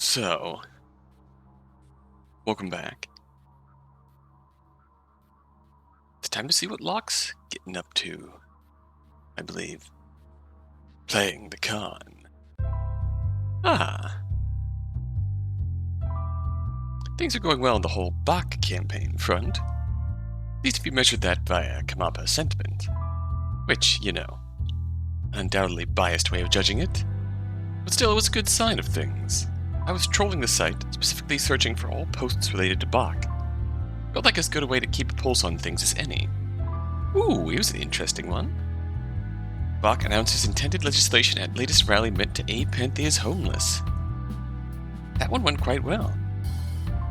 So, welcome back. It's time to see what Locke's getting up to, I believe. Playing the con. Ah. Things are going well on the whole Bach campaign front. At least if you measured that via Kamapa sentiment. Which, you know, an undoubtedly biased way of judging it. But still, it was a good sign of things. I was trolling the site, specifically searching for all posts related to Bach. Felt like as good a way to keep a pulse on things as any. Ooh, here's an interesting one. Bach announced his intended legislation at latest rally meant to aid Panthea's homeless. That one went quite well.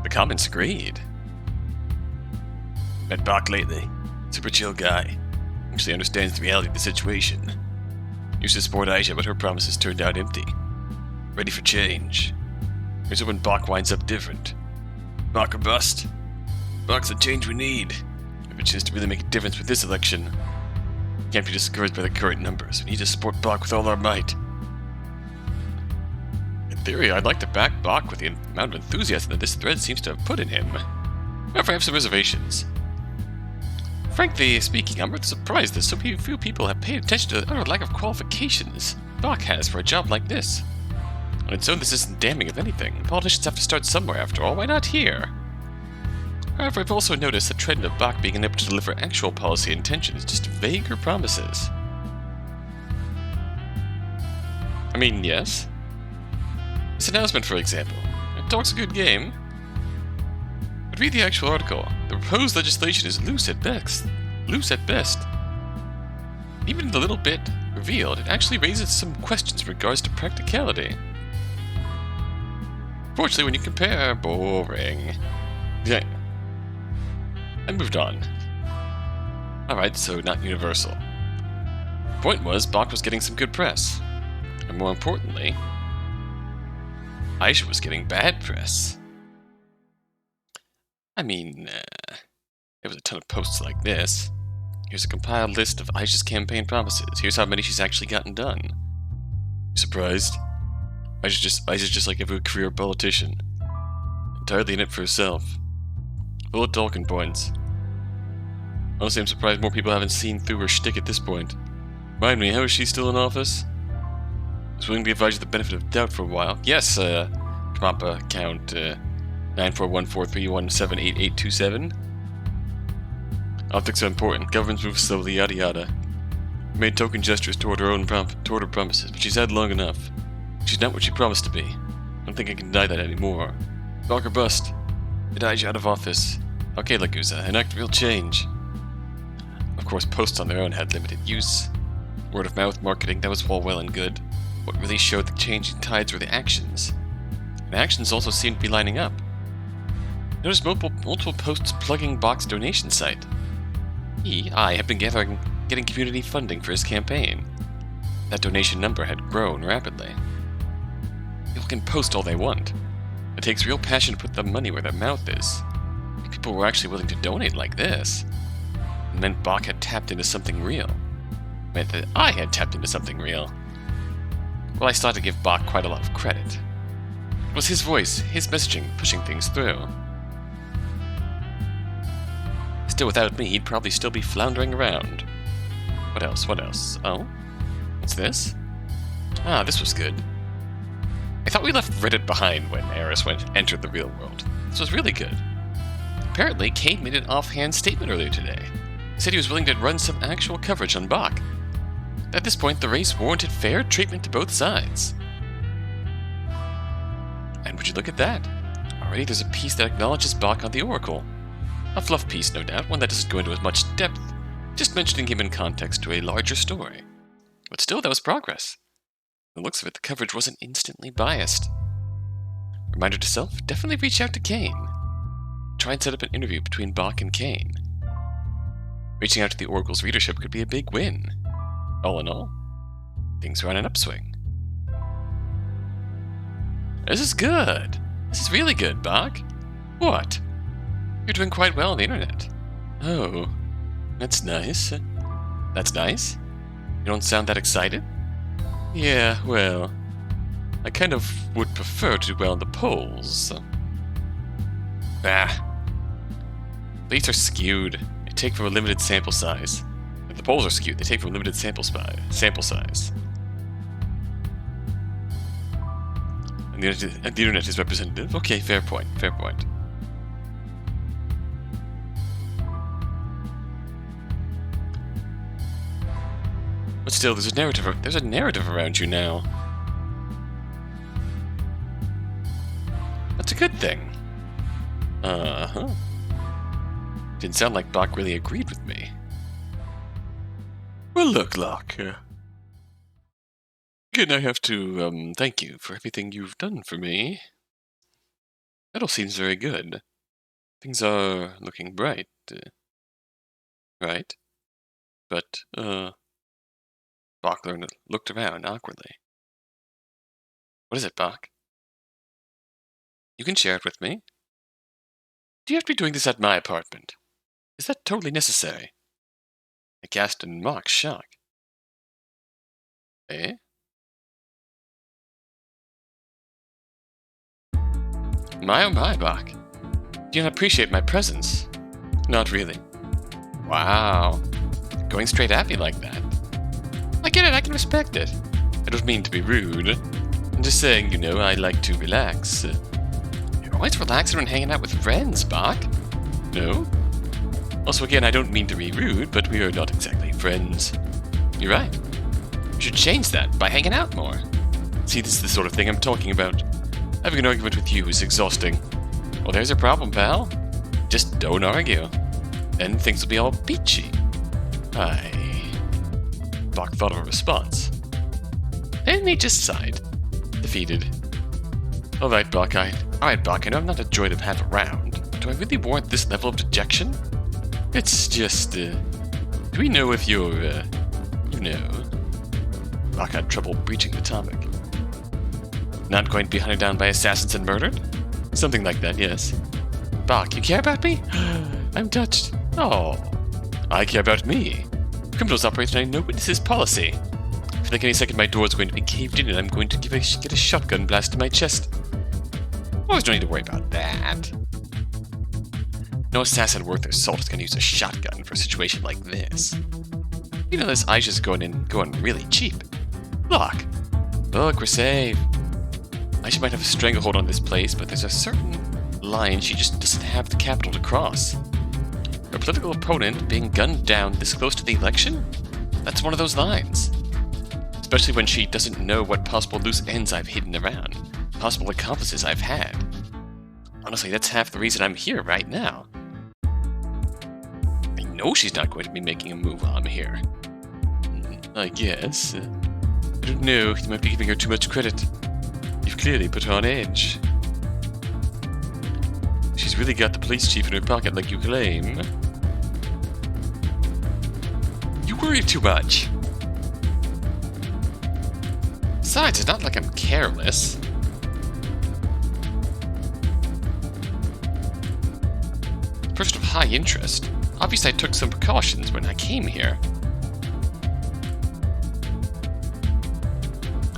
The comments agreed. Met Bach lately. Super chill guy. Actually understands the reality of the situation. Used to support Aisha, but her promises turned out empty. Ready for change. Here's when Bach winds up different. Bach or bust. Bach's the change we need. We have a chance to really make a difference with this election. Can't be discouraged by the current numbers. We need to support Bach with all our might. In theory, I'd like to back Bach with the amount of enthusiasm that this thread seems to have put in him. However, I have some reservations. Frankly speaking, I'm rather surprised that so few people have paid attention to the utter lack of qualifications Bach has for a job like this. On its own, this isn't damning of anything. Politicians have to start somewhere, after all. Why not here? However, I've also noticed the trend of Bach being unable to deliver actual policy intentions, just vaguer promises. I mean, yes. This announcement, for example. It talks a good game. But read the actual article. The proposed legislation is loose at best. Even the little bit revealed, it actually raises some questions in regards to practicality. Fortunately, when you compare, boring. Yeah. I moved on. Alright, so not universal. The point was, Bach was getting some good press. And more importantly, Aisha was getting bad press. I mean, there was a ton of posts like this. Here's a compiled list of Aisha's campaign promises. Here's how many she's actually gotten done. You surprised? Aisha's just like every career politician. Entirely in it for herself. Full of talking points. Honestly, I'm surprised more people haven't seen through her shtick at this point. Remind me, how is she still in office? I was willing to give Aisha the benefit of doubt for a while. Yes, Kamapa account, 941431788827. Optics are important. Governments move slowly, yada yada. We made token gestures toward her promises, but she's had long enough. She's not what she promised to be. I don't think I can deny that anymore. Bach or bust. Get Aisha out of office. Okay, Laguza, enact real change. Of course, posts on their own had limited use. Word of mouth marketing, that was all well and good. What really showed the changing tides were the actions. And actions also seemed to be lining up. Notice multiple posts plugging Bach's donation site. I have been getting community funding for his campaign. That donation number had grown rapidly. People can post all they want. It takes real passion to put the money where their mouth is. If people were actually willing to donate like this, it meant Bach had tapped into something real. It meant that I had tapped into something real. Well, I started to give Bach quite a lot of credit. It was his voice, his messaging, pushing things through. Still, without me, he'd probably still be floundering around. What else? Oh? What's this? Ah, this was good. I thought we left Reddit behind when Eris entered the real world. This was really good. Apparently, Kane made an offhand statement earlier today. He said he was willing to run some actual coverage on Bach. At this point, the race warranted fair treatment to both sides. And would you look at that? Already there's a piece that acknowledges Bach on the Oracle. A fluff piece, no doubt, one that doesn't go into as much depth, just mentioning him in context to a larger story. But still, that was progress. From the looks of it, the coverage wasn't instantly biased. Reminder to self, definitely reach out to Kane. Try and set up an interview between Bach and Kane. Reaching out to the Oracle's readership could be a big win. All in all, things are on an upswing. This is good. This is really good, Bach. What? You're doing quite well on the internet. Oh, that's nice. That's nice? You don't sound that excited? Yeah, well, I kind of would prefer to do well in the polls. These are skewed. They take from a limited sample size. If the polls are skewed, they take from a limited sample size. And the internet is representative. Okay, fair point, fair point. But still, there's a narrative around you now. That's a good thing. Uh-huh. Didn't sound like Bach really agreed with me. Well, look, Locke. Again, I have to thank you for everything you've done for me. That all seems very good. Things are looking bright, right? But, Bach looked around awkwardly. What is it, Bach? You can share it with me. Do you have to be doing this at my apartment? Is that totally necessary? I gasped in mock shock. Eh? My oh my, Bach. Do you not appreciate my presence? Not really. Wow. Going straight at me like that. I get it, I can respect it. I don't mean to be rude. I'm just saying, you know, I like to relax. You're always relaxing when hanging out with friends, Bach. No? Also, again, I don't mean to be rude, but we are not exactly friends. You're right. We should change that by hanging out more. See, this is the sort of thing I'm talking about. Having an argument with you is exhausting. Well, there's a problem, pal. Just don't argue. Then things will be all peachy. Aye. Bach thought of a response. And he just sighed. Defeated. Alright, Bach, I know I'm not a joy to have around. Do I really warrant this level of dejection? It's just, do we know if you're, you know... Bach had trouble breaching the topic. Not going to be hunted down by assassins and murdered? Something like that, yes. Bach, you care about me? I'm touched. Oh. I care about me. Criminals operate on a no-witnesses policy. I feel like any second my door is going to be caved in and I'm going to get a shotgun blast in my chest. Always don't need to worry about that. No assassin worth their salt is going to use a shotgun for a situation like this. You know this Aisha's going really cheap. Look, we're safe. Aisha might have a stranglehold on this place, but there's a certain line she just doesn't have the capital to cross. Her political opponent being gunned down this close to the election? That's one of those lines. Especially when she doesn't know what possible loose ends I've hidden around, possible accomplices I've had. Honestly, that's half the reason I'm here right now. I know she's not going to be making a move while I'm here. I guess. I don't know, you might be giving her too much credit. You've clearly put her on edge. She's really got the police chief in her pocket like you claim. You worry too much. Besides, it's not like I'm careless. First of high interest. Obviously, I took some precautions when I came here.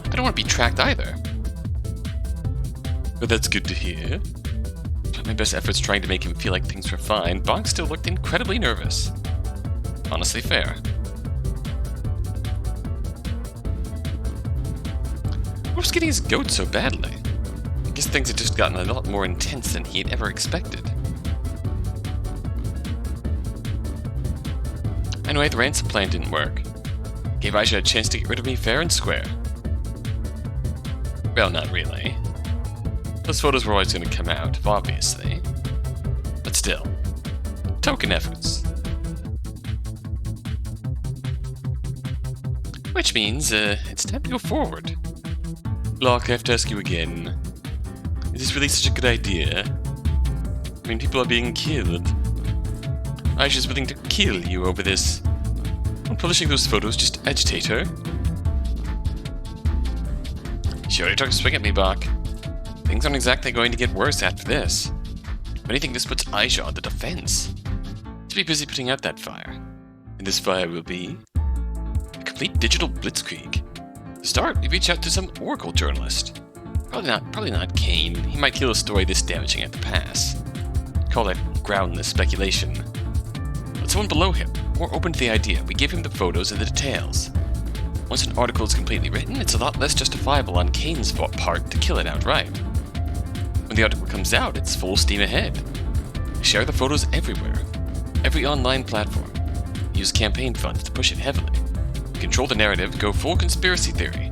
I don't want to be tracked either. But that's good to hear. My best efforts trying to make him feel like things were fine, Bach still looked incredibly nervous. Honestly fair. What was getting his goat so badly? I guess things had just gotten a lot more intense than he had ever expected. Anyway, the ransom plan didn't work. Gave Aisha a chance to get rid of me fair and square. Well, not really. Those photos were always going to come out, obviously. But still. Token efforts. Which means, it's time to go forward. Locke, I have to ask you again. Is this really such a good idea? I mean, people are being killed. Aisha's willing to kill you over this. Won't publishing those photos just agitate her? She already took a swing at me, Bach. Things aren't exactly going to get worse after this. If anything, this puts Aisha on the defense. She'll be busy putting out that fire. And this fire will be a complete digital blitzkrieg. To start, we reach out to some Oracle journalist. Probably not Kane. He might kill a story this damaging at the pass. Call that groundless speculation. But someone below him, more open to the idea, we give him the photos and the details. Once an article is completely written, it's a lot less justifiable on Kane's part to kill it outright. When the article comes out, it's full steam ahead. Share the photos everywhere. Every online platform. Use campaign funds to push it heavily. Control the narrative, go full conspiracy theory.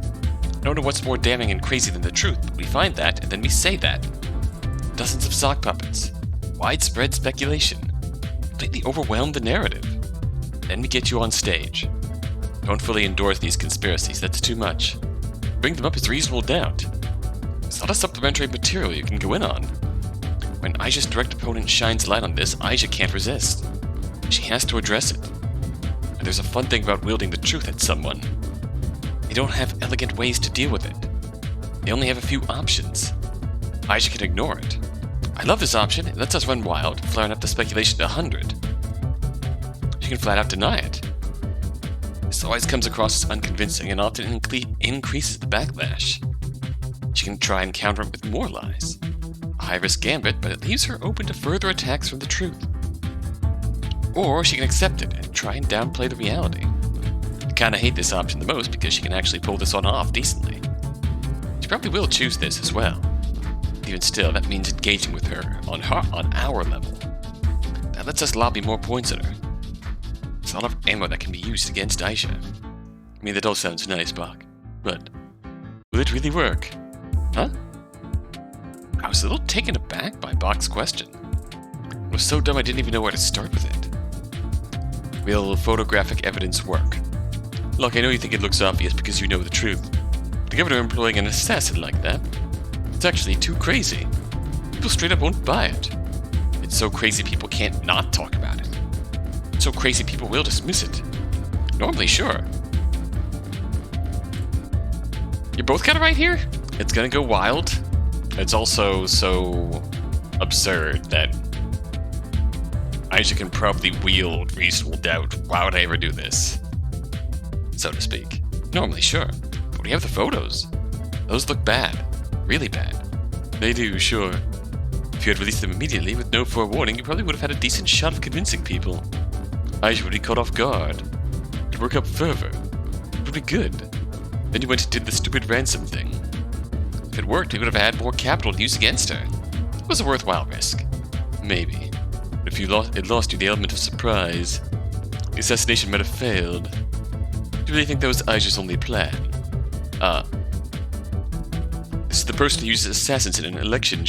I don't know what's more damning and crazy than the truth, but we find that, and then we say that. Dozens of sock puppets. Widespread speculation. Completely overwhelm the narrative. Then we get you on stage. Don't fully endorse these conspiracies, that's too much. Bring them up as reasonable doubt. It's not a supplementary material you can go in on. When Aisha's direct opponent shines light on this, Aisha can't resist. She has to address it. And there's a fun thing about wielding the truth at someone. They don't have elegant ways to deal with it. They only have a few options. Aisha can ignore it. I love this option, it lets us run wild, flaring up the speculation to 100. She can flat out deny it. This always comes across as unconvincing and often increases the backlash. She can try and counter it with more lies. A high-risk gambit, but it leaves her open to further attacks from the truth. Or she can accept it and try and downplay the reality. I kinda hate this option the most because she can actually pull this one off decently. She probably will choose this as well. Even still, that means engaging with her on our level. That lets us lobby more points at her. It's a lot of ammo that can be used against Aisha. I mean, that all sounds nice, Bach, but will it really work? Huh? I was a little taken aback by Bach's question. I was so dumb I didn't even know where to start with it. Will photographic evidence work? Look, I know you think it looks obvious because you know the truth. The governor employing an assassin like that, it's actually too crazy. People straight up won't buy it. It's so crazy people can't not talk about it. It's so crazy people will dismiss it. Normally, sure. You're both kind of right here. It's gonna go wild. It's also so absurd that Aisha can probably wield reasonable doubt. Why would I ever do this? So to speak. Normally, sure. But we have the photos. Those look bad. Really bad. They do, sure. If you had released them immediately with no forewarning, you probably would have had a decent shot of convincing people. Aisha would be caught off guard. It'd work up further. It would be good. Then you went and did the stupid ransom thing. If it worked, we would have had more capital to use against her. It was a worthwhile risk. Maybe. But if it lost you the element of surprise, the assassination might have failed. Do you really think that was Aisha's only plan? This is the person who uses assassins in an election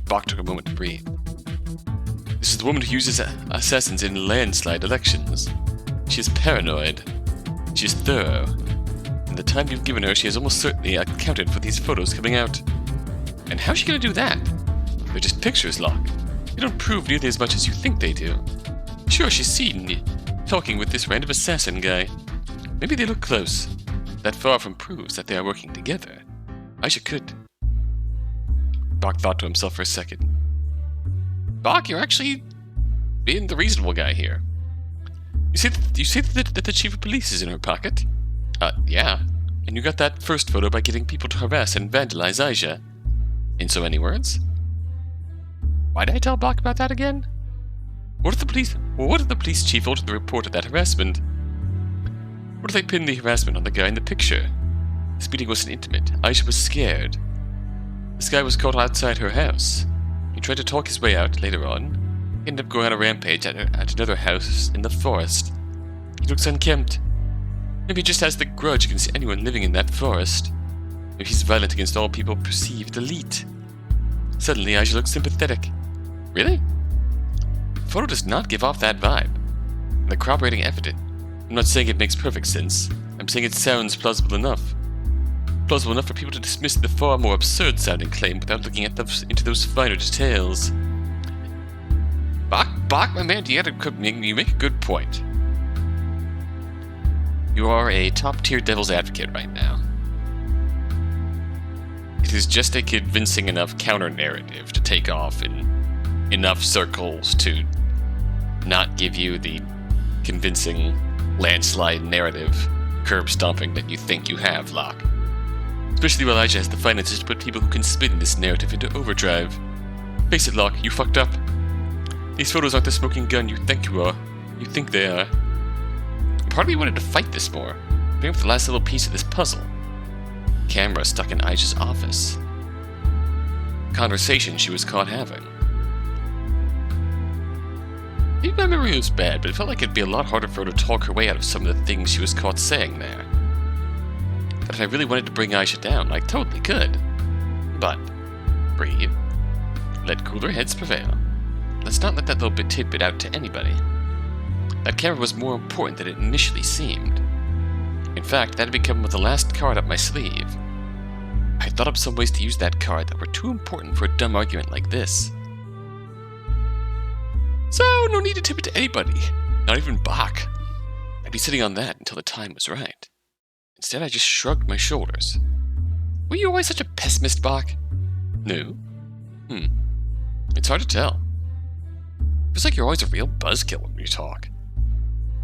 Bach took a moment to breathe. This is the woman who uses assassins in landslide elections. She is paranoid. She is thorough. In the time you've given her, she has almost certainly accounted for these photos coming out. And how's she gonna do that? They're just pictures, Locke. They don't prove nearly as much as you think they do. Sure, she's seen you talking with this random assassin guy. Maybe they look close. That far from proves that they are working together. Aisha could. Bach thought to himself for a second. Bach, you're actually being the reasonable guy here. You say that the chief of police is in her pocket? Yeah. And you got that first photo by getting people to harass and vandalize Aisha. In so many words? Why did I tell Bach about that again? What if the police chief altered the report of that harassment? What if they pinned the harassment on the guy in the picture? This meeting wasn't intimate. Aisha was scared. This guy was caught outside her house. He tried to talk his way out later on. He ended up going on a rampage at another house in the forest. He looks unkempt. Maybe he just has the grudge against anyone living in that forest. Maybe he's violent against all people perceived elite. Suddenly, Aisha looks sympathetic. Really? The photo does not give off that vibe. And the corroborating evidence. I'm not saying it makes perfect sense. I'm saying it sounds plausible enough. Plausible enough for people to dismiss the far more absurd-sounding claim without looking at into those finer details. Bach, my man, you make a good point. You are a top-tier devil's advocate right now. It is just a convincing enough counter-narrative to take off in enough circles to not give you the convincing landslide narrative curb stomping that you think you have, Locke. Especially while Aisha has the finances to put people who can spin this narrative into overdrive. Face it, Locke, you fucked up. These photos aren't the smoking gun you think you are. You think they are. Part of me wanted to fight this more. Bring up the last little piece of this puzzle. Camera stuck in Aisha's office. Conversation she was caught having. Maybe my memory was bad, but it felt like it'd be a lot harder for her to talk her way out of some of the things she was caught saying there. But if I really wanted to bring Aisha down, I totally could. But, breathe. Let cooler heads prevail. Let's not let that little tidbit out to anybody. That camera was more important than it initially seemed. In fact, that had become the last card up my sleeve. I had thought up some ways to use that card that were too important for a dumb argument like this. So, no need to tip it to anybody. Not even Bach. I'd be sitting on that until the time was right. Instead, I just shrugged my shoulders. Were you always such a pessimist, Bach? No. It's hard to tell. Feels like you're always a real buzzkill when you talk.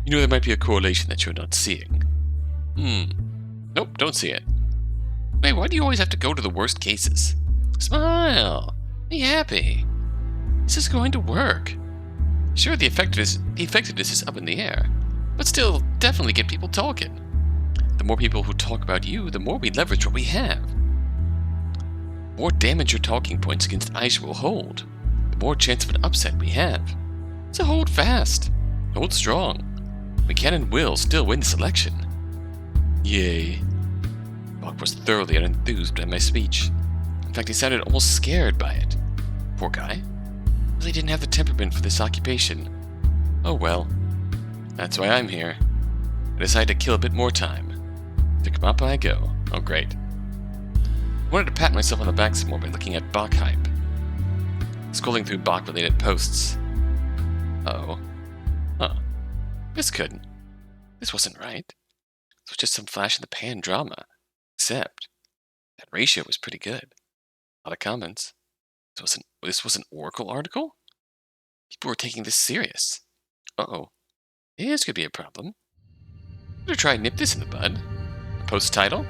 You know there might be a correlation that you're not seeing. Nope, don't see it. Wait, why do you always have to go to the worst cases? Smile. Be happy. This is going to work. Sure, the effectiveness is up in the air, but still, definitely get people talking. The more people who talk about you, the more we leverage what we have. The more damage your talking points against Aisha will hold, the more chance of an upset we have. So hold fast. Hold strong. We can and will still win this election. Yay. Bach was thoroughly unenthused by my speech. In fact, he sounded almost scared by it. Poor guy. Really didn't have the temperament for this occupation. Oh well. That's why I'm here. I decided to kill a bit more time. Pick him up I go. Oh great. I wanted to pat myself on the back some more by looking at Bach hype. Scrolling through Bach-related posts. Uh-oh. Huh. This wasn't right. This was just some flash-in-the-pan drama. Except, that ratio was pretty good. A lot of comments. This was an Oracle article? People were taking this serious. Uh-oh. This could be a problem. Better try and nip this in the bud. Post title?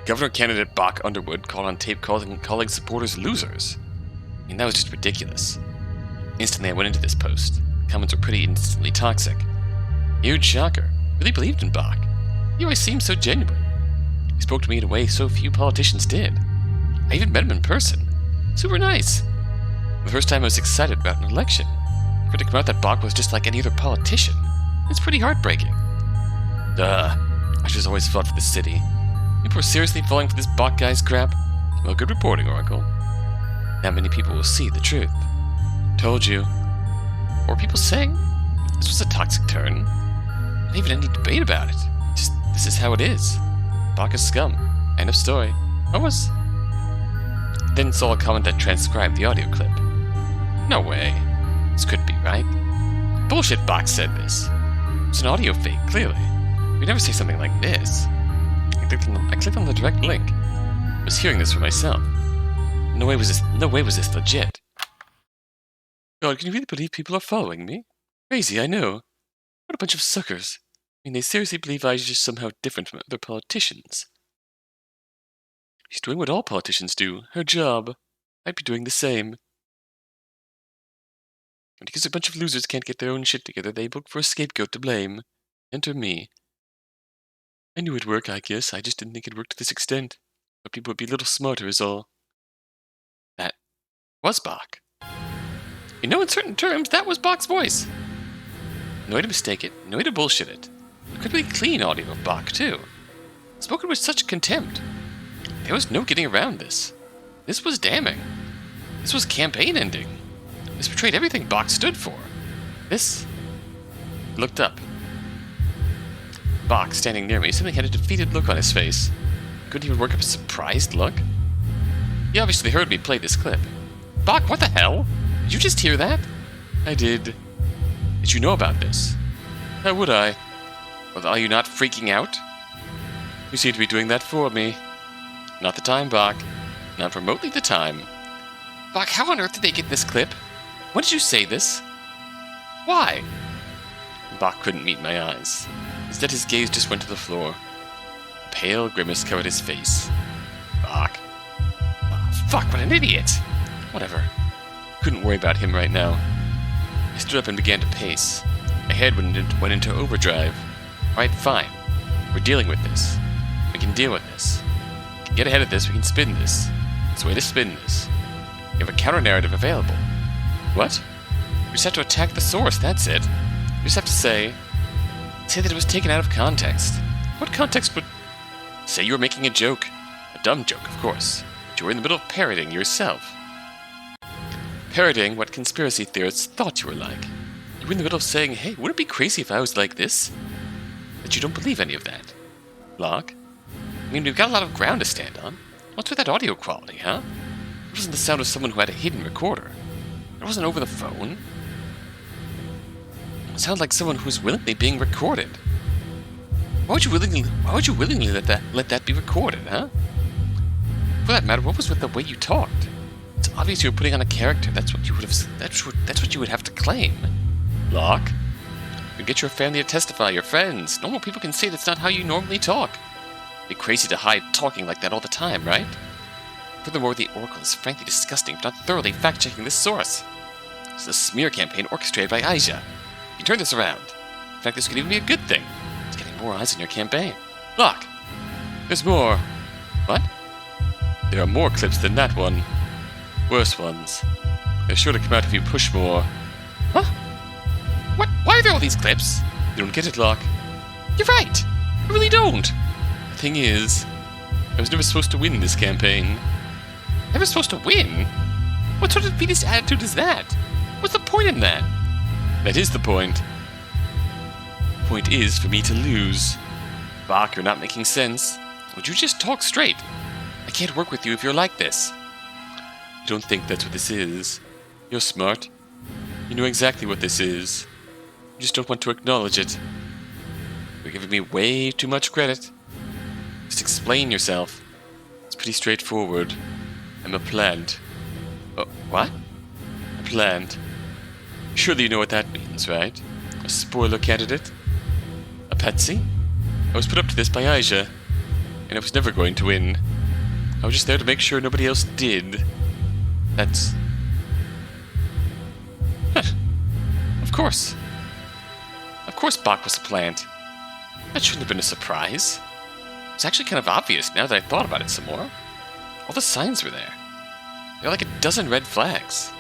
Governor candidate Bach Underwood called on tape calling supporters losers. I mean, that was just ridiculous. Instantly I went into this post. Comments were pretty instantly toxic. Huge shocker. Really believed in Bach. He always seemed so genuine. He spoke to me in a way so few politicians did. I even met him in person. Super nice. The first time I was excited about an election. For it to come out that Bach was just like any other politician. It's pretty heartbreaking. I just always fought for the city. People are seriously falling for this Bach guy's crap? Well, good reporting, Oracle. Not many people will see the truth. Told you. What were people saying? This was a toxic turn. Not even any debate about it. Just, this is how it is. Bach is scum. End of story. I was. Then saw a comment that transcribed the audio clip. No way. This couldn't be right. Bullshit, Bach said this. It was an audio fake, clearly. We'd never say something like this. I clicked on the direct link. I was hearing this for myself. No way was this legit. God, can you really believe people are following me? Crazy, I know. What a bunch of suckers. I mean, they seriously believe I is just somehow different from other politicians. She's doing what all politicians do. Her job. I'd be doing the same. And because a bunch of losers can't get their own shit together, they look for a scapegoat to blame. Enter me. I knew it'd work, I guess. I just didn't think it'd work to this extent. But people would be a little smarter is all. That was Bach. You know, in certain terms, that was Bach's voice. No way to mistake it. No way to bullshit it. Incredibly clean audio of Bach, too. Spoken with such contempt. There was no getting around this. This was damning. This was campaign ending. This betrayed everything Bach stood for. This... I looked up. Bach, standing near me, suddenly had a defeated look on his face. Couldn't even work up a surprised look. He obviously heard me play this clip. Bach, what the hell? Did you just hear that? I did. Did you know about this? How would I? Well, are you not freaking out? You seem to be doing that for me. Not the time, Bach. Not remotely the time. Bach, how on earth did they get this clip? When did you say this? Why? Bach couldn't meet my eyes. Instead, his gaze just went to the floor. pale grimace covered his face. Bach. Oh, fuck, what an idiot! Whatever. Couldn't worry about him right now. I stood up and began to pace. My head went into overdrive. Alright, fine. We're dealing with this. We can deal with this. We can get ahead of this, we can spin this. It's a way to spin this. We have a counter-narrative available. What? We just have to attack the source, that's it. We just have to say that it was taken out of context. What context would... Say you were making a joke. A dumb joke, of course. But you were in the middle of parroting yourself. Parroting what conspiracy theorists thought you were like. You were in the middle of saying, hey, wouldn't it be crazy if I was like this? But you don't believe any of that. Locke? I mean, we've got a lot of ground to stand on. What's with that audio quality, huh? It wasn't the sound of someone who had a hidden recorder. It wasn't over the phone. It sounded like someone who was willingly being recorded. Why would you willingly let that be recorded, huh? For that matter, what was with the way you talked? It's obvious you were putting on a character. That's what you would have to claim. Locke? You get your family to testify, your friends. Normal people can say that's not how you normally talk. It'd be crazy to hide talking like that all the time, right? Furthermore, the Oracle is frankly disgusting for not thoroughly fact-checking this source. This is a smear campaign orchestrated by Aisha. You can turn this around. In fact, this could even be a good thing. It's getting more eyes on your campaign. Look! There's more. What? There are more clips than that one. Worse ones. They're sure to come out if you push more. Huh? What? Why are there all these clips? You don't get it, Locke. You're right! I really don't! The thing is, I was never supposed to win this campaign. Never supposed to win? What sort of elitist attitude is that? What's the point in that? That is the point. The point is for me to lose. Bach, you're not making sense. Would you just talk straight? I can't work with you if you're like this. I don't think that's what this is. You're smart. You know exactly what this is. You just don't want to acknowledge it. You're giving me way too much credit. Just explain yourself. It's pretty straightforward. I'm a plant. Oh, what? A plant. Surely you know what that means, right? A spoiler candidate? A patsy? I was put up to this by Aisha, and I was never going to win. I was just there to make sure nobody else did. That's... Huh. Of course. Of course Bach was a plant. That shouldn't have been a surprise. It's actually kind of obvious now that I thought about it some more. All the signs were there. There were like a dozen red flags.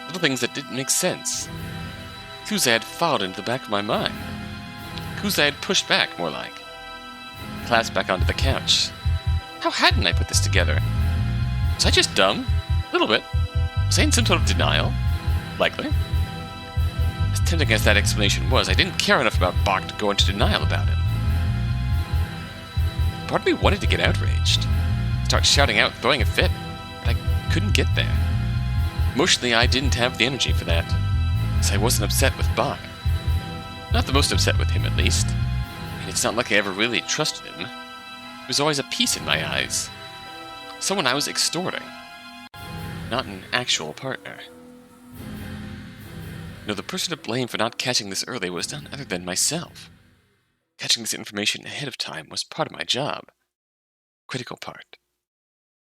Little things that didn't make sense. Clues I had filed into the back of my mind. Clues I had pushed back, more like. Collapsed back onto the couch. How hadn't I put this together? Was I just dumb? A little bit. Was I in some sort of denial? Likely. As tempting as that explanation was, I didn't care enough about Bach to go into denial about him. Part of me wanted to get outraged. Start shouting out, throwing a fit. But I couldn't get there. Emotionally, I didn't have the energy for that. Because I wasn't upset with Bach. Not the most upset with him, at least. And it's not like I ever really trusted him. He was always a piece in my eyes. Someone I was extorting. Not an actual partner. No, the person to blame for not catching this early was none other than myself. Catching this information ahead of time was part of my job. Critical part.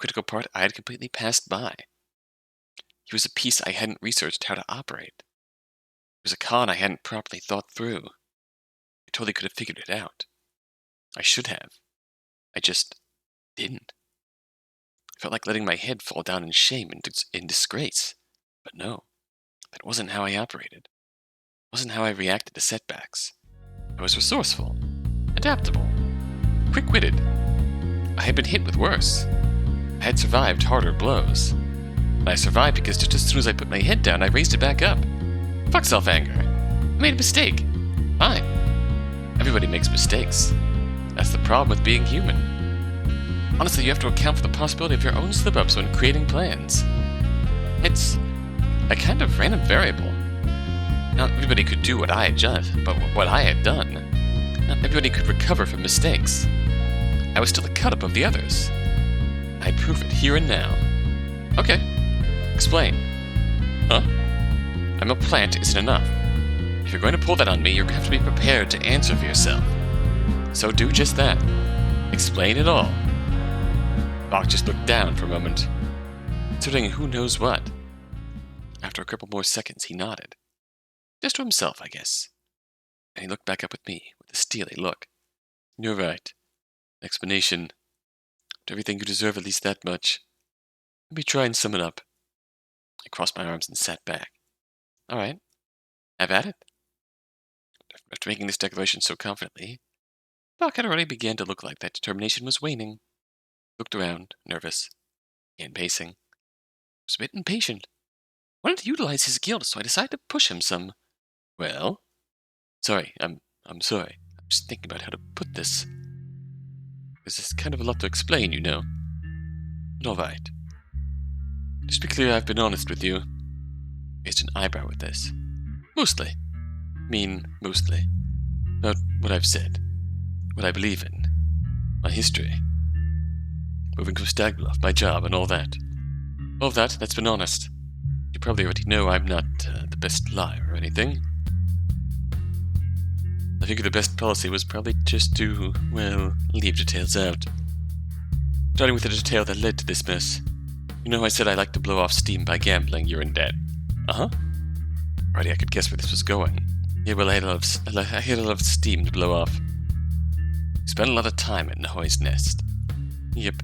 Critical part I had completely passed by. He was a piece I hadn't researched how to operate. It was a con I hadn't properly thought through. I totally could have figured it out. I should have. I just didn't. I felt like letting my head fall down in shame and in disgrace. But no, that wasn't how I operated. It wasn't how I reacted to setbacks. I was resourceful, adaptable, quick-witted. I had been hit with worse. I had survived harder blows. And I survived because just as soon as I put my head down, I raised it back up. Fuck self-anger. I made a mistake. Fine. Everybody makes mistakes. That's the problem with being human. Honestly, you have to account for the possibility of your own slip-ups when creating plans. It's a kind of random variable. Not everybody could do what I had done, but what I had done. Not everybody could recover from mistakes. I was still a cut above the others. I prove it here and now. Okay. Explain. Huh? I'm a plant isn't enough. If you're going to pull that on me, you're going to have to be prepared to answer for yourself. So do just that. Explain it all. Bach just looked down for a moment, considering who knows what. After a couple more seconds, he nodded. Just to himself, I guess. And he looked back up at me with a steely look. You're right. Explanation. To everything you deserve at least that much. Let me try and sum it up. I crossed my arms and sat back. All right. Have at it. After making this declaration so confidently, Bach had already began to look like that determination was waning. Looked around, nervous, began pacing. Was a bit impatient. Wanted to utilize his guilt, so I decided to push him some. Well, sorry, I'm sorry. I'm just thinking about how to put this. There's kind of a lot to explain, you know. But all right. Just be clear, I've been honest with you. Raised an eyebrow with this. Mostly. Mostly. About what I've said. What I believe in. My history. Moving from Stagbluff, my job, and all that. All of that's been honest. You probably already know I'm not the best liar or anything. I figure the best policy was probably just to, well, leave details out. Starting with the detail that led to this mess. You know I said I like to blow off steam by gambling, you're in debt. Uh-huh. Already I could guess where this was going. Yeah, well, I had a lot of steam to blow off. Spent a lot of time at Nahoy's nest. Yep.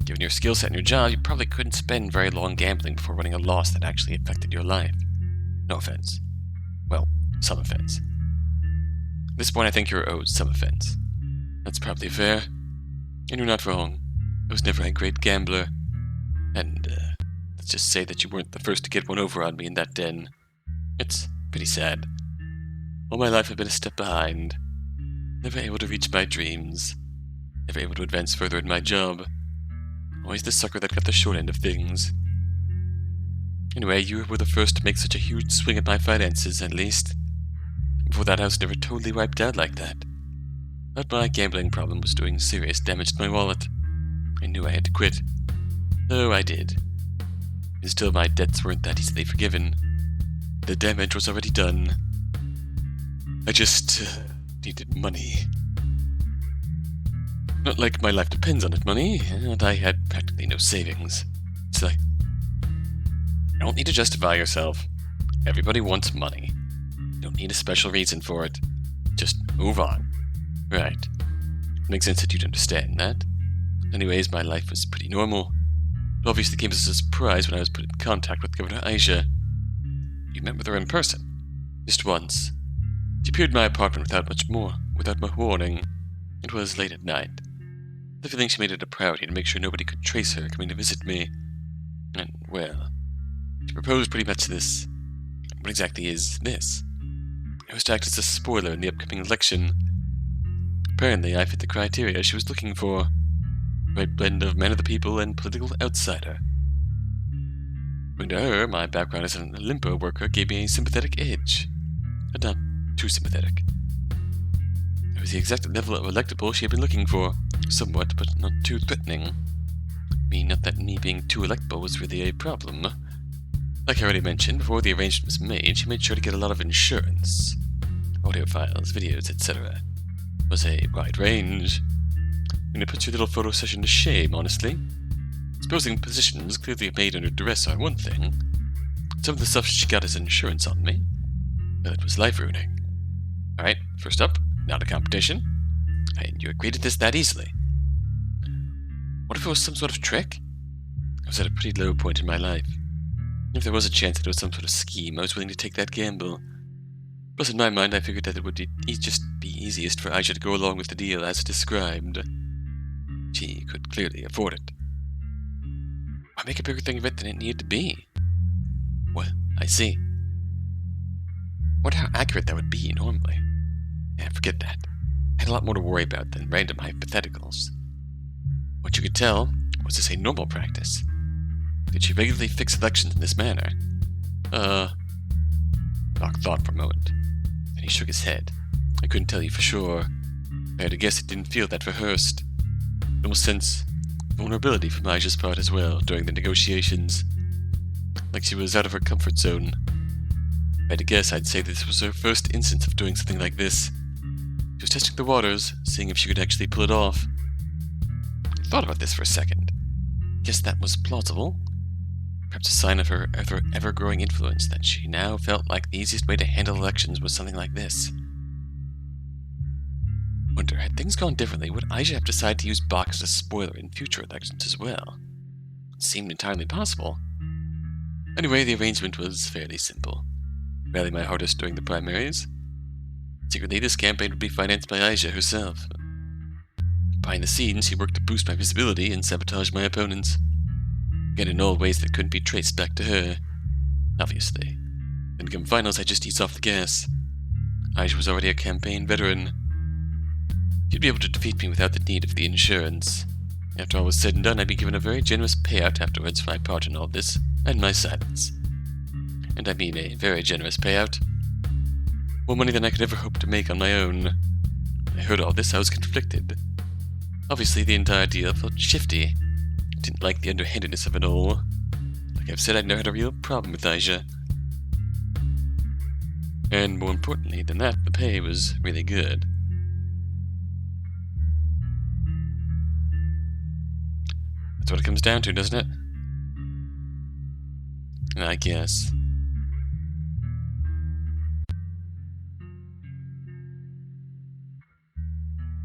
Given your skill set and your job, you probably couldn't spend very long gambling before running a loss that actually affected your life. No offense. Well, some offense. At this point, I think you're owed some offense. That's probably fair. And you're not wrong. I was never a great gambler. And, let's just say that you weren't the first to get one over on me in that den. It's pretty sad. All my life I've been a step behind. Never able to reach my dreams. Never able to advance further in my job. Always the sucker that got the short end of things. Anyway, you were the first to make such a huge swing at my finances, at least. Before that, I was never totally wiped out like that. But my gambling problem was doing serious damage to my wallet. I knew I had to quit. So I did. And still, my debts weren't that easily forgiven. The damage was already done. I just needed money. Not like my life depends on it, money, and I had practically no savings. It's like, you don't need to justify yourself. Everybody wants money. You don't need a special reason for it. Just move on. Right. Makes sense that you'd understand that. Anyways, my life was pretty normal. It obviously came as a surprise when I was put in contact with Governor Aisha. You met with her in person. Just once. She appeared in my apartment without my warning. It was late at night. The feeling she made it a priority to make sure nobody could trace her coming to visit me. And, well, she proposed pretty much this. What exactly is this? It was to act as a spoiler in the upcoming election. Apparently, I fit the criteria she was looking for. Right blend of man of the people and political outsider. According to her, my background as an Olympo worker gave me a sympathetic edge. But not too sympathetic. It was the exact level of electable she had been looking for. Somewhat, but not too threatening. Not that me being too electable was really a problem. Like I already mentioned, before the arrangement was made, she made sure to get a lot of insurance. Audio files, videos, etc. It was a wide range. And it puts your little photo session to shame, honestly. Supposing positions clearly made under duress are one thing. Some of the stuff she got as insurance on me, well, it was life-ruining. Alright, first up, not a competition. And you agreed to this that easily. What if it was some sort of trick? I was at a pretty low point in my life. If there was a chance that it was some sort of scheme, I was willing to take that gamble. Plus, in my mind, I figured that it would just be easiest for Aisha to go along with the deal as described. She could clearly afford it. Why make a bigger thing of it than it needed to be? Well, I see. Wonder how accurate that would be normally. Yeah, forget that. I had a lot more to worry about than random hypotheticals. What you could tell was this a normal practice. Did she regularly fix elections in this manner? Bach thought for a moment. Then he shook his head. I couldn't tell you for sure. I had to guess it didn't feel that rehearsed. It almost sense vulnerability from Aisha's part as well during the negotiations. Like she was out of her comfort zone. If I had to guess, I'd say this was her first instance of doing something like this. She was testing the waters, seeing if she could actually pull it off. I thought about this for a second. Guess that was plausible. Perhaps a sign of her ever-growing influence that she now felt like the easiest way to handle elections was something like this. Wonder, had things gone differently, would Aisha have decided to use Bach as a spoiler in future elections as well? It seemed entirely possible. Anyway, the arrangement was fairly simple. Rally my hardest during the primaries. Secretly, this campaign would be financed by Aisha herself. Behind the scenes, she worked to boost my visibility and sabotage my opponents. Again, in all ways that couldn't be traced back to her. Obviously. Then come finals, I just eased off the gas. Aisha was already a campaign veteran. She'd be able to defeat me without the need of the insurance. After all was said and done, I'd be given a very generous payout afterwards for my part in all this, and my silence. And I mean a very generous payout. More money than I could ever hope to make on my own. When I heard all this, I was conflicted. Obviously, the entire deal felt shifty. Didn't like the underhandedness of it all. Like I've said, I'd never had a real problem with Aisha. And more importantly than that, the pay was really good. That's what it comes down to, doesn't it? I guess.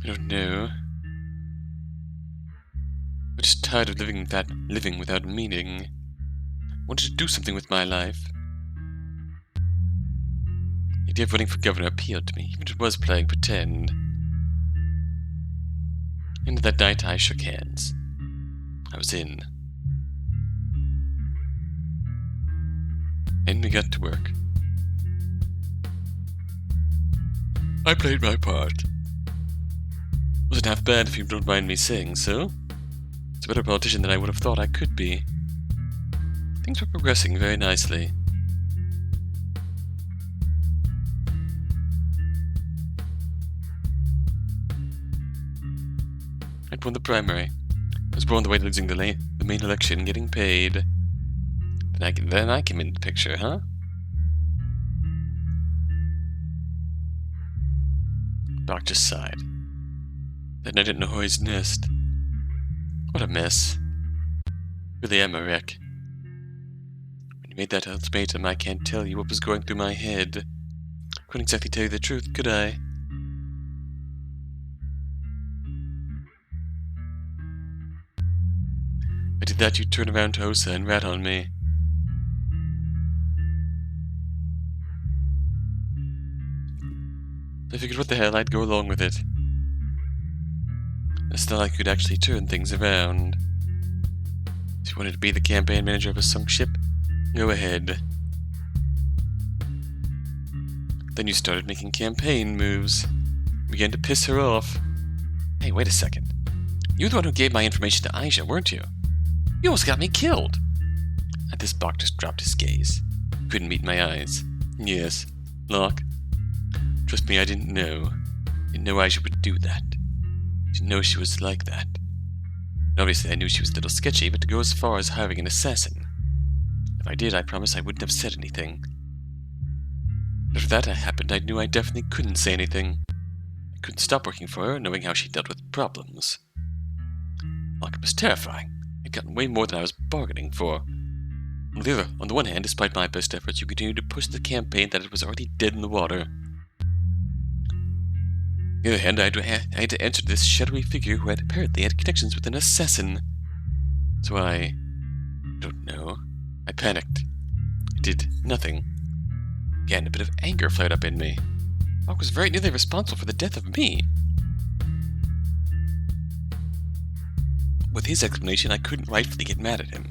I don't know. I'm just tired of living without meaning. I wanted to do something with my life. The idea of running for governor appealed to me, even if it was playing pretend. And that night I shook hands. I was in. And we got to work. I played my part. Wasn't half bad if you don't mind me saying so. It's a better politician than I would have thought I could be. Things were progressing very nicely. I'd won the primary. I was born the way to losing the main election, getting paid. Then I came into the picture, huh? Bach just sighed. That night at Nahoy's nest. What a mess. Really am a wreck. When you made that ultimatum, I can't tell you what was going through my head. Couldn't exactly tell you the truth, could I? I did that, you'd turn around to Osa and rat on me. I figured what the hell, I'd go along with it. It's not like you could actually turn things around. If you wanted to be the campaign manager of a sunk ship, go ahead. Then you started making campaign moves. You began to piss her off. Hey, wait a second. You were the one who gave my information to Aisha, weren't you? You almost got me killed. At this, Bach just dropped his gaze. Couldn't meet my eyes. Yes, Locke. Trust me, I didn't know. Didn't know Aisha would do that. Didn't know she was like that. And obviously, I knew she was a little sketchy, but to go as far as hiring an assassin. If I did, I promise I wouldn't have said anything. After that happened, I knew I definitely couldn't say anything. I couldn't stop working for her, knowing how she dealt with problems. Like, it was terrifying. I'd gotten way more than I was bargaining for. On the one hand, despite my best efforts, you continued to push the campaign that it was already dead in the water. On the other hand, I had to answer to this shadowy figure who had apparently had connections with an assassin. So I don't know. I panicked. I did nothing. Again, a bit of anger flared up in me. Bach was very nearly responsible for the death of me. With his explanation, I couldn't rightfully get mad at him.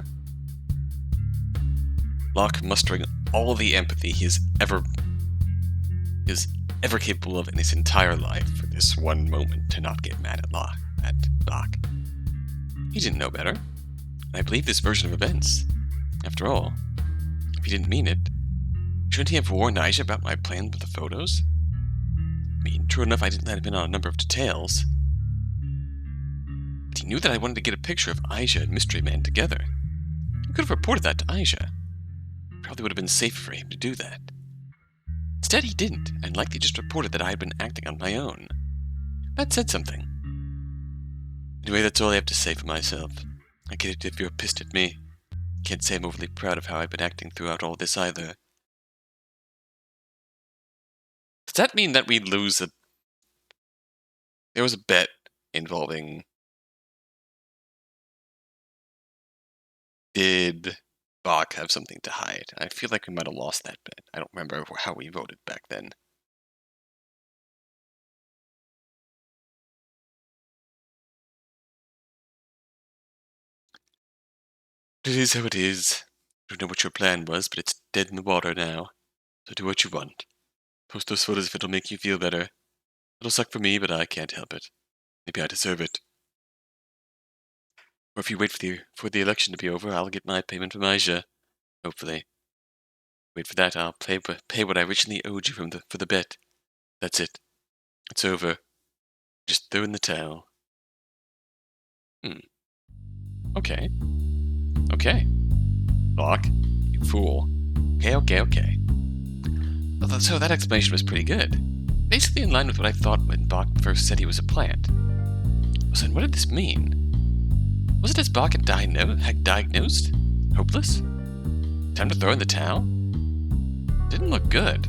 Locke, mustering all the empathy he is ever capable of in his entire life for this one moment to not get mad at Bach. He didn't know better. And I believe this version of events. After all, if he didn't mean it, shouldn't he have warned Aisha about my plan with the photos? I mean, true enough, I didn't let him in on a number of details. But he knew that I wanted to get a picture of Aisha and Mystery Man together. He could have reported that to Aisha. Probably would have been safer for him to do that. Instead, he didn't, and likely just reported that I had been acting on my own. That said something. Anyway, that's all I have to say for myself. I get it if you're pissed at me. Can't say I'm overly proud of how I've been acting throughout all this either. Does that mean that we lose a... There was a bet involving... Did Bach have something to hide? I feel like we might have lost that bet. I don't remember how we voted back then. It is how it is. I don't know what your plan was, but it's dead in the water now. So do what you want. Post those photos if it'll make you feel better. It'll suck for me, but I can't help it. Maybe I deserve it. Or if you wait for the election to be over, I'll get my payment from Aisha. Hopefully. Wait for that, I'll pay what I originally owed you for the bet. That's it. It's over. Just throw in the towel. Okay. Okay. Bach, you fool. Okay. So that explanation was pretty good. Basically in line with what I thought when Bach first said he was a plant. So then what did this mean? Was it as Bach had diagnosed? Hopeless? Time to throw in the towel? Didn't look good.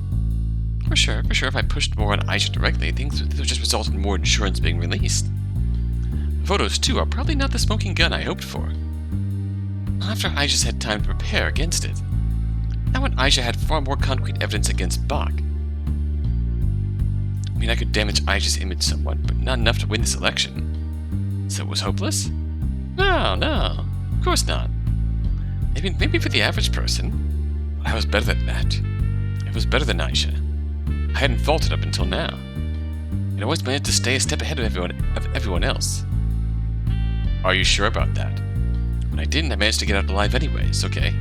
For sure, if I pushed more on Aisha directly, things would just result in more insurance being released. The photos, too, are probably not the smoking gun I hoped for. After Aisha's had time to prepare against it. Now when Aisha had far more concrete evidence against Bach. I mean, I could damage Aisha's image somewhat, but not enough to win this election. So it was hopeless? No, of course not. Maybe for the average person. I was better than that. I was better than Aisha. I hadn't faltered up until now. I'd always managed to stay a step ahead of everyone else. Are you sure about that? When I didn't, I managed to get out alive anyways, okay?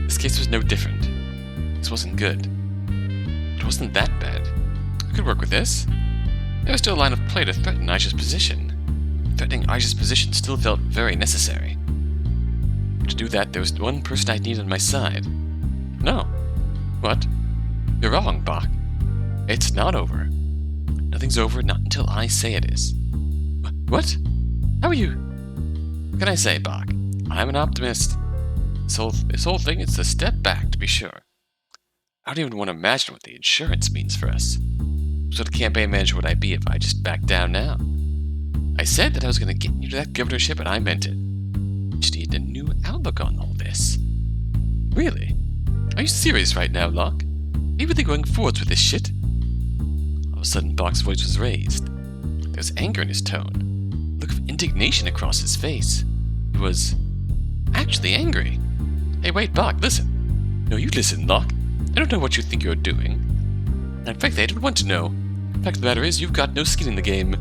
This case was no different. This wasn't good. It wasn't that bad. I could work with this. There was still a line of play to threaten Aisha's position. Threatening Aisha's position still felt very necessary. To do that, there was one person I needed on my side. No. What? You're wrong, Bach. It's not over. Nothing's over, not until I say it is. What? How are you? What can I say, Bach? I'm an optimist. This whole thing is a step back, to be sure. I don't even want to imagine what the insurance means for us. What sort of campaign manager would I be if I just backed down now? I said that I was going to get you to that governorship, and I meant it. Just need a new outlook on all this. Really? Are you serious right now, Locke? Are you really going forwards with this shit? All of a sudden, Bach's voice was raised. There was anger in his tone. A look of indignation across his face. He was actually angry. Hey, wait, Bach, listen. No, you listen, Locke. I don't know what you think you're doing. And frankly, I don't want to know. The fact of the matter is, you've got no skin in the game.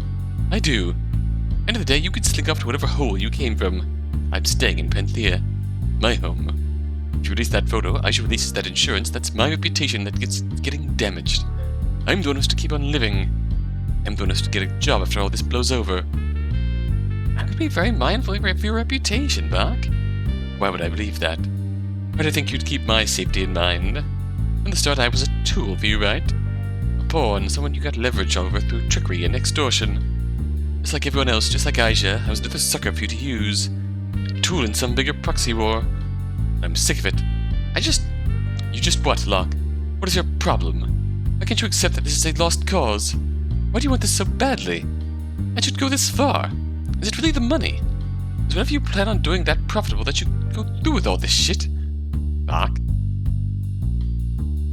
I do. End of the day, you can slink off to whatever hole you came from. I'm staying in Panthea. My home. If you release that photo, Aisha releases that insurance, that's my reputation that gets getting damaged. I'm the one who has to keep on living. I'm the one who has to get a job after all this blows over. I'm going to be very mindful of your reputation, Bach. Why would I believe that? Why do I think you'd keep my safety in mind? From the start, I was a tool for you, right? A pawn, someone you got leverage over through trickery and extortion. Just like everyone else, just like Aisha, I was another sucker for you to use. A tool in some bigger proxy war. I'm sick of it. You just what, Locke? What is your problem? Why can't you accept that this is a lost cause? Why do you want this so badly? I should go this far. Is it really the money? Is whenever you plan on doing that profitable that you go through with all this shit? Bach? Do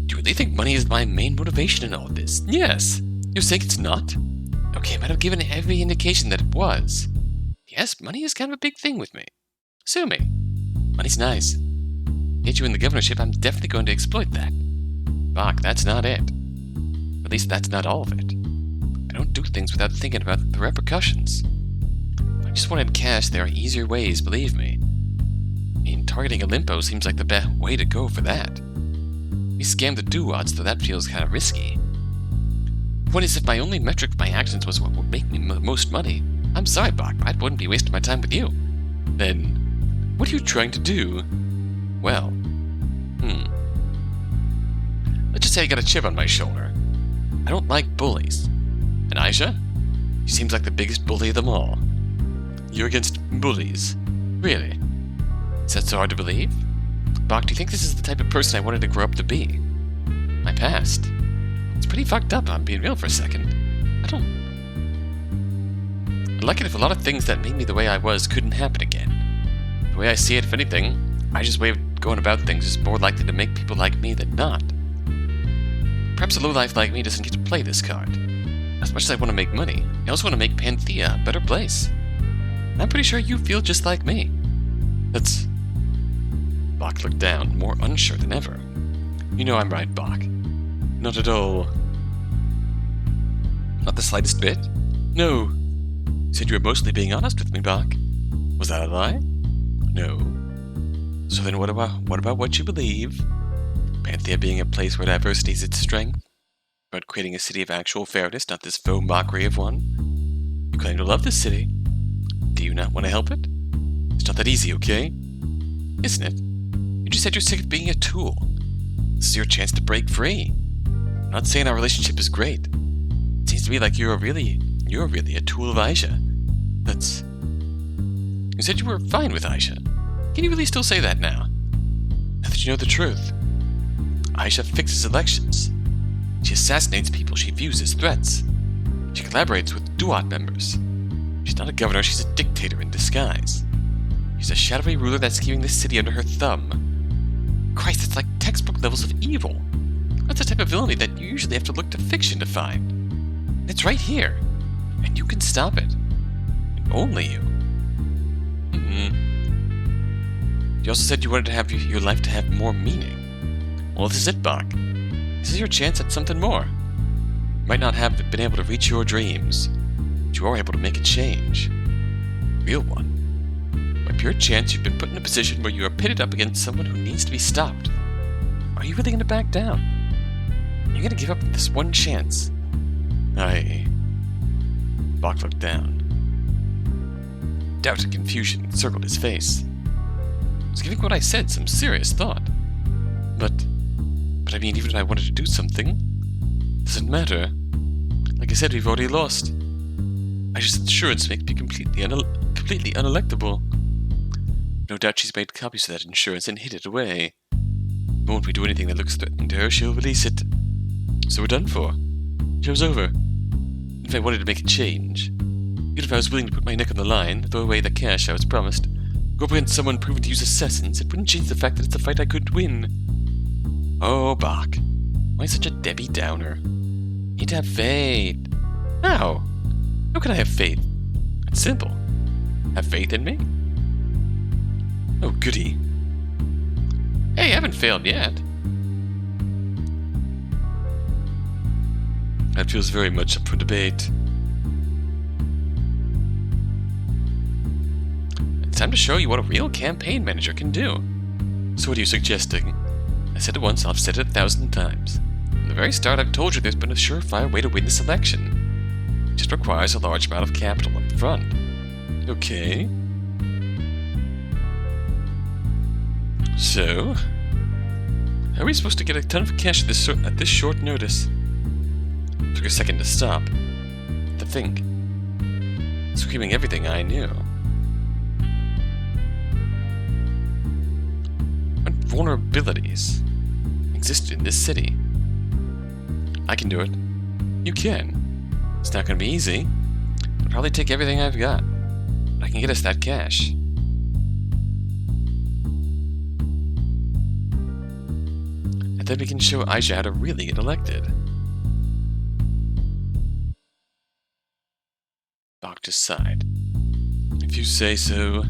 you really think money is my main motivation in all this? Yes. You're saying it's not? Okay, I might have given every indication that it was. Yes, money is kind of a big thing with me. Sue me. Money's nice. Get you in the governorship, I'm definitely going to exploit that. Bach, that's not it. At least that's not all of it. I don't do things without thinking about the repercussions. If I just wanted cash, there are easier ways, believe me. I mean, targeting Olimpo seems like the best way to go for that. We scammed the do-wads, though that feels kind of risky. The point is, if my only metric for my actions was what would make me most money, I'm sorry, Bach, but I wouldn't be wasting my time with you. Then, what are you trying to do? Well, Let's just say I got a chip on my shoulder. I don't like bullies. And And Aisha? She seems like the biggest bully of them all. You're against bullies? Really? Is that so hard to believe? Bach, do you think this is the type of person I wanted to grow up to be? My past? It's pretty fucked up, I'm being real for a second. I'd like it if a lot of things that made me the way I was couldn't happen again. The way I see it, if anything, Aisha's way of going about things is more likely to make people like me than not. Perhaps a lowlife like me doesn't get to play this card. As much as I want to make money, I also want to make Panthea a better place. I'm pretty sure you feel just like me. That's... Bach looked down, more unsure than ever. You know I'm right, Bach. Not at all. Not the slightest bit? No. You said you were mostly being honest with me, Bach. Was that a lie? No. So then what about what you believe? Panthea being a place where diversity is its strength? About creating a city of actual fairness, not this faux mockery of one? You claim to love this city. Do you not want to help it? It's not that easy, okay? Isn't it? You just said you're sick of being a tool. This is your chance to break free. I'm not saying our relationship is great. It seems to me like you're really a tool of Aisha. That's... You said you were fine with Aisha. Can you really still say that now? Now that you know the truth. Aisha fixes elections. She assassinates people she views as threats. She collaborates with Duat members. She's not a governor, she's a dictator in disguise. She's a shadowy ruler that's keeping this city under her thumb. Christ, it's like textbook levels of evil. That's the type of villainy that you usually have to look to fiction to find. It's right here. And you can stop it. And only you. You also said you wanted to have your life to have more meaning. Well, this is it, Bach. This is your chance at something more. You might not have been able to reach your dreams, but you are able to make a change. Real one. By pure chance, you've been put in a position where you are pitted up against someone who needs to be stopped. Are you really going to back down? Are you going to give up this one chance? Bach looked down. Doubt and confusion encircled his face. I was giving what I said some serious thought. But I mean, even if I wanted to do something, it doesn't matter. Like I said, we've already lost. Aisha's insurance makes me completely unelectable. No doubt she's made copies of that insurance and hid it away. The moment we do anything that looks threatening to her, she'll release it. So we're done for. Show's over. If I wanted to make a change, even if I was willing to put my neck on the line, throw away the cash I was promised, go up against someone proven to use assassins, it wouldn't change the fact that it's a fight I couldn't win. Oh, Bach. Why such a Debbie Downer? You need to have faith. How? How can I have faith? It's simple. Have faith in me? Oh, goody. Hey, I haven't failed yet. That feels very much up for debate. It's time to show you what a real campaign manager can do. So what are you suggesting? I said it once, I've said it 1,000 times. From the very start, I've told you there's been a surefire way to win this election. It just requires a large amount of capital up front. Okay. So, how are we supposed to get a ton of cash at this short notice? It took a second to stop, to think, screaming everything I knew. What vulnerabilities existed in this city? I can do it. You can. It's not going to be easy. It'll probably take everything I've got. But I can get us that cash. And then we can show Aisha how to really get elected. Bach just sighed. If you say so.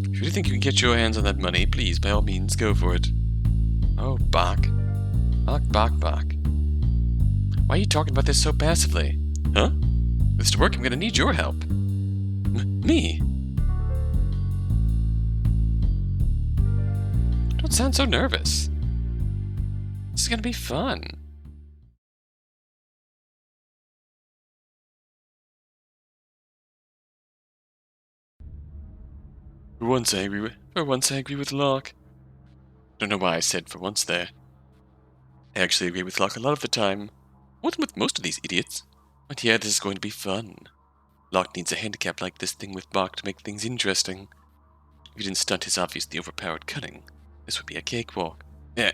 If you really think you can get your hands on that money, please, by all means, go for it. Oh, Bach. Bach. Why are you talking about this so passively? Huh? For this to work, I'm gonna need your help. Me? Don't sound so nervous. This is gonna be fun. For once I agree with Locke. Don't know why I said for once there. I actually agree with Locke a lot of the time. More than with most of these idiots. But yeah, this is going to be fun. Locke needs a handicap like this thing with Bach to make things interesting. If you didn't stunt his obviously overpowered cunning, this would be a cakewalk. Yeah.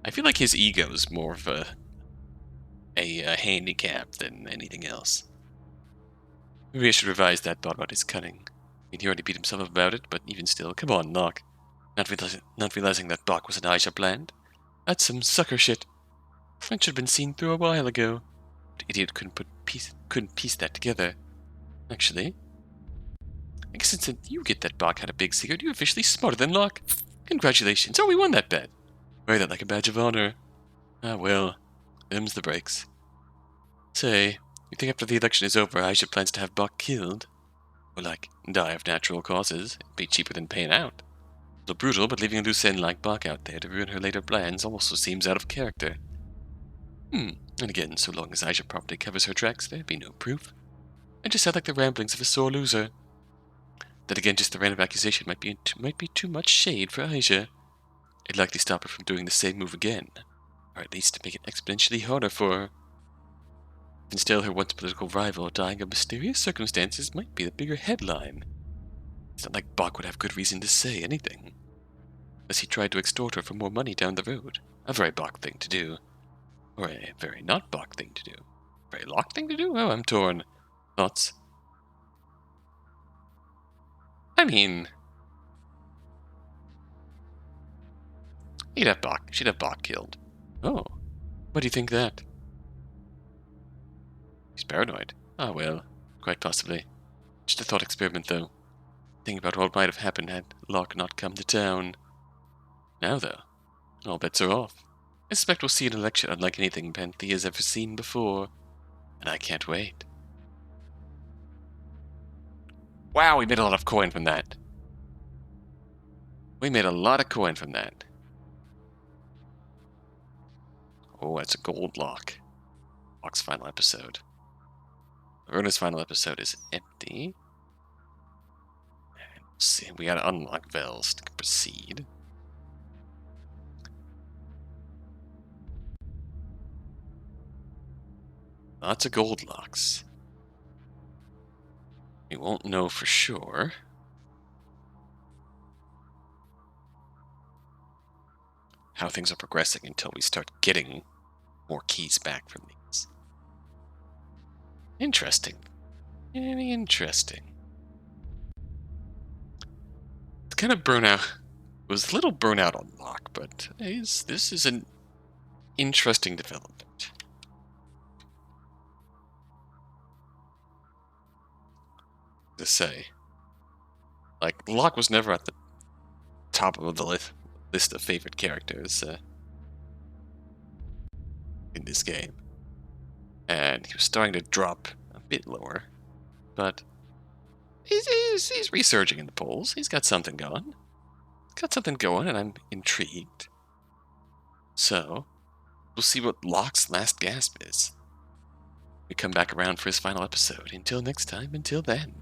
I feel like his ego is more of a handicap than anything else. Maybe I should revise that thought about his cunning. I mean, he already beat himself up about it, but even still, come on, Locke. Not realizing that Bach was an Aisha blend? That's some sucker shit. That should have been seen through a while ago. The idiot couldn't piece that together. Actually, I guess since you get that Bach had a big secret, you're officially smarter than Locke. Congratulations. Oh, we won that bet. Wear that like a badge of honor. Ah, well. Them's the breaks. Say, you think after the election is over, Aisha plans to have Bach killed? Or, like, die of natural causes? It'd be cheaper than paying out. A little brutal, but leaving a loose end like Bach out there to ruin her later plans also seems out of character. And again, so long as Aisha properly covers her tracks, there'd be no proof. I just sound like the ramblings of a sore loser. Then again, just the random accusation might be too much shade for Aisha. It'd likely stop her from doing the same move again. Or at least to make it exponentially harder for her. Instead, her once political rival dying of mysterious circumstances might be the bigger headline. It's not like Bach would have good reason to say anything. Unless he tried to extort her for more money down the road. A very Bach thing to do. Or a very not Bach thing to do. A very Locke thing to do? Oh, I'm torn. Thoughts? I mean... She'd have Bach killed. Oh. Why do you think that? He's paranoid. Ah, well. Quite possibly. Just a thought experiment, though. Think about what might have happened had Locke not come to town. Now, though, all bets are off. I suspect we'll see an election unlike anything Panthea's ever seen before. And I can't wait. Wow, we made a lot of coin from that. We made a lot of coin from that. Oh, that's a gold Locke. Locke's final episode. Rona's final episode is empty. And let's see, we gotta unlock Vels to proceed. Lots of gold locks. We won't know for sure. How things are progressing until we start getting more keys back from these. Interesting. Very interesting. It's kind of burnout. It was a little burnout on Locke, but this is an interesting development. To say, like, Locke was never at the top of the list of favorite characters in this game, and he was starting to drop a bit lower, but he's resurging in the polls. He's got something going. And I'm intrigued. So we'll see what Locke's last gasp is. We come back around for his final episode. Until next time, until then.